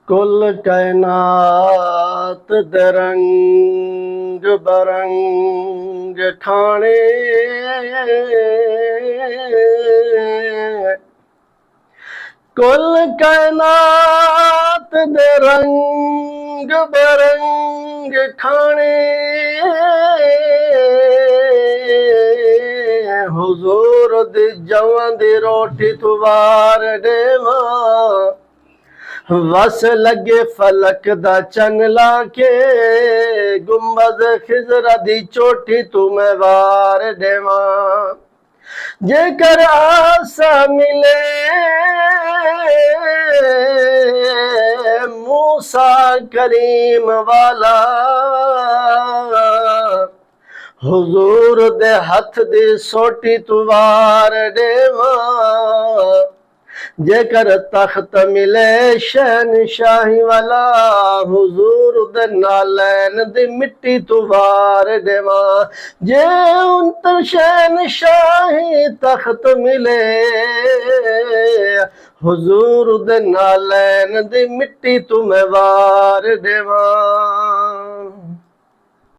कुल कायनात दे रंग बरंग ठाणे, कुल कायनात दे रंग बरंग ठाणे, हुजूर दी जवां दी रोटी तू वार देवां, वस लगे फलक दा चन लाके, गुंबद खिजरा दी चोटी तू मैं वार देवां। जेकर आसा मिले मूसा करीम वाला, हुजूर दे हथ दी सोटी तू वार देवां। जेकर तख्त मिले शहनशाही वाला, हुजूर दे नालैन दी मिट्टी तू वार देवां। जे उन शहनशाही तख्त मिले, हुजूर दे नालैन दी मिट्टी तू मैं वार देवां।